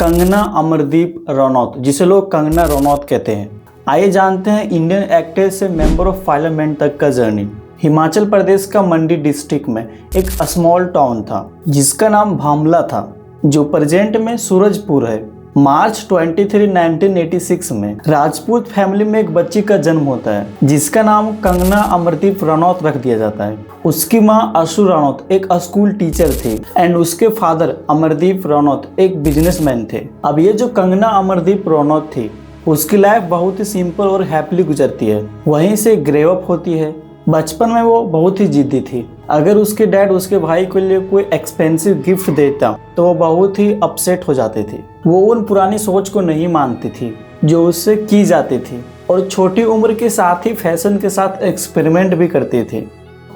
कंगना अमरदीप रनौत, जिसे लोग कंगना रनौत कहते हैं। आइए जानते हैं इंडियन एक्ट्रेस से मेंबर ऑफ पार्लियामेंट तक का जर्नी। हिमाचल प्रदेश का मंडी डिस्ट्रिक्ट में एक स्मॉल टाउन था जिसका नाम भामला था, जो प्रेजेंट में सूरजपुर है। मार्च 23, 1986 में राजपूत फैमिली में एक बच्ची का जन्म होता है जिसका नाम कंगना अमरदीप रनौत रख दिया जाता है। उसकी मां अशु रनौत एक स्कूल टीचर थी एंड उसके फादर अमरदीप रनौत एक बिजनेसमैन थे। अब ये जो कंगना अमरदीप रनौत थी, उसकी लाइफ बहुत ही सिंपल और हैप्पीली गुजरती है। वहीं से ग्रे अप होती है। बचपन में वो बहुत ही जिद्दी थी। अगर उसके डैड उसके भाई के लिए कोई एक्सपेंसिव गिफ्ट देता तो वो बहुत ही अपसेट हो जाते थे। वो उन पुरानी सोच को नहीं मानती थी जो उससे की जाती थी और छोटी उम्र के साथ ही फैशन के साथ एक्सपेरिमेंट भी करती थी।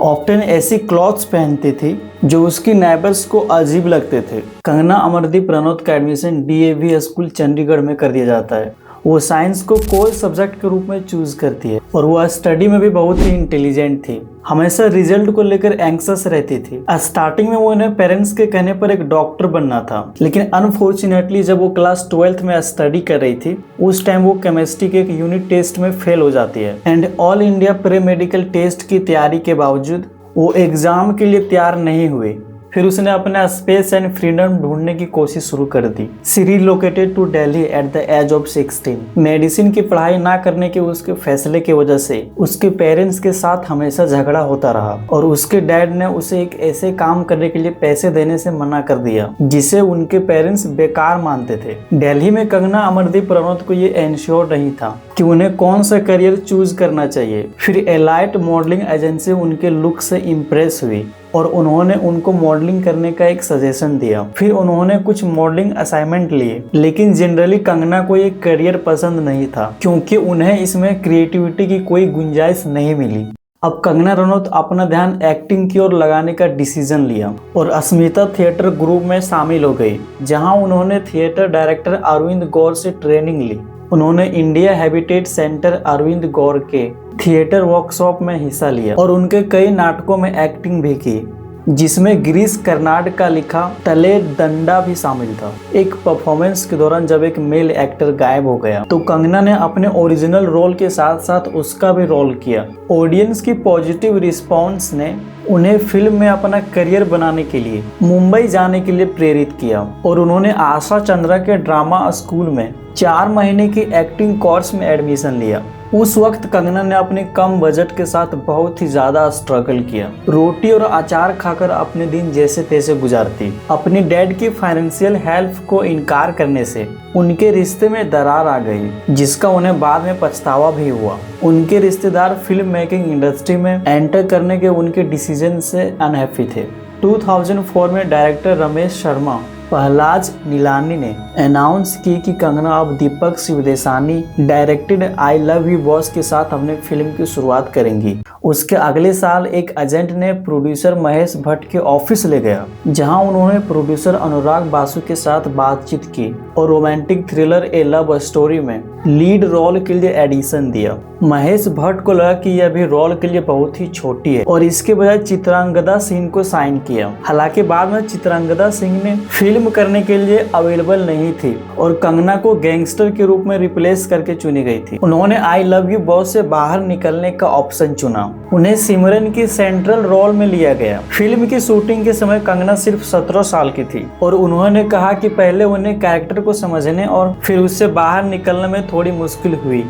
ऑफ्टन ऐसी क्लॉथ्स पहनती थी जो उसकी नेबर्स को अजीब लगते थे। कंगना अमरदीप रनौत का एडमिशन DAV स्कूल चंडीगढ़ में कर दिया जाता है। वो साइंस को कोर सब्जेक्ट के रूप में चूज करती है और वो स्टडी में भी बहुत ही इंटेलिजेंट थी। हमेशा रिजल्ट को लेकर एंक्सस रहती थी। स्टार्टिंग में वो उन्हें पेरेंट्स के कहने पर एक डॉक्टर बनना था, लेकिन अनफॉर्चुनेटली जब वो क्लास 12th में स्टडी कर रही थी, उस टाइम वो केमिस्ट्री के एक यूनिट टेस्ट में फेल हो जाती है and all India pre medical test की तैयारी के बावजूद वो एग्जाम के लिए तैयार नहीं हुई। फिर उसने अपना स्पेस एंड फ्रीडम ढूंढने की कोशिश शुरू कर दी। She relocated to Delhi at the age of 16। Medicine की पढ़ाई ना करने के उसके फैसले की वजह से उसके पेरेंट्स के साथ हमेशा झगड़ा होता रहा और उसके डैड ने उसे एक ऐसे काम करने के लिए पैसे देने से मना कर दिया जिसे उनके पेरेंट्स बेकार मानते थे। दिल्ली में कंगना अमरदीप रनौत को ये एंश्योर नहीं था कि उन्हें कौन सा करियर चूज करना चाहिए। फिर एलाइट मॉडलिंग एजेंसी उनके लुक से इम्प्रेस हुई और उन्होंने उनको मॉडलिंग करने का एक सजेशन दिया। फिर उन्होंने कुछ मॉडलिंग असाइनमेंट लिए, लेकिन जनरली कंगना को ये करियर पसंद नहीं था क्योंकि उन्हें इसमें क्रिएटिविटी की कोई गुंजाइश नहीं मिली। अब कंगना रनौत अपना ध्यान एक्टिंग की ओर लगाने का डिसीजन लिया और अस्मिता थिएटर ग्रुप में शामिल हो गई, जहां उन्होंने थिएटर डायरेक्टर अरविंद गौर से ट्रेनिंग ली। उन्होंने इंडिया हैबिटेट सेंटर अरविंद गौर के थिएटर वर्कशॉप में हिस्सा लिया और उनके कई नाटकों में एक्टिंग भी की, जिसमें गिरीश कर्नाड का लिखा तले डंडा भी शामिल था। एक परफॉर्मेंस के दौरान जब एक मेल एक्टर गायब हो गया तो कंगना ने अपने ओरिजिनल रोल के साथ साथ उसका भी रोल किया। ऑडियंस की पॉजिटिव रिस्पॉन्स ने उन्हें फिल्म में अपना करियर बनाने के लिए मुंबई जाने के लिए प्रेरित किया और उन्होंने आशा चंद्रा के ड्रामा स्कूल में 4 महीने की एक्टिंग कोर्स में एडमिशन लिया। उस वक्त कंगना ने अपने कम बजट के साथ बहुत ही ज्यादा स्ट्रगल किया। रोटी और अचार खाकर अपने दिन जैसे तैसे गुजारती। अपनी डैड की फाइनेंशियल हेल्प को इनकार करने से उनके रिश्ते में दरार आ गई, जिसका उन्हें बाद में पछतावा भी हुआ। उनके रिश्तेदार फिल्म मेकिंग इंडस्ट्री में एंटर करने के उनके डिसीजन से अनहैप्पी थे। 2004 में डायरेक्टर रमेश शर्मा पहलाज नीलानी ने अनाउंस की कि कंगना अब Deepak Shivdasani directed I love you boss के साथ अपने फिल्म की शुरुआत करेंगी। उसके अगले साल एक एजेंट ने प्रोड्यूसर महेश भट्ट के ऑफिस ले गया, जहां उन्होंने प्रोड्यूसर अनुराग बासु के साथ बातचीत की और रोमांटिक थ्रिलर ए लव स्टोरी में लीड रोल के लिए एडिशन दिया। महेश भट्ट को लगा कि यह भी रोल के लिए बहुत ही छोटी है और इसके बजाय चित्रांगदा सिंह को साइन किया। हालांकि बाद में चित्रांगदा सिंह ने फिल्म करने के लिए अवेलेबल नहीं थी और कंगना को गैंगस्टर के रूप में रिप्लेस करके चुनी गई थी। उन्होंने आई लव यू बॉस से बाहर निकलने का ऑप्शन चुना। उन्हें सिमरन की सेंट्रल रोल में लिया गया। फिल्म की शूटिंग के समय कंगना सिर्फ 17 साल की थी और उन्होंने कहा कि पहले उन्हें कैरेक्टर को समझने और फिर उससे बाहर निकलने में थोड़ी मुश्किल हुई।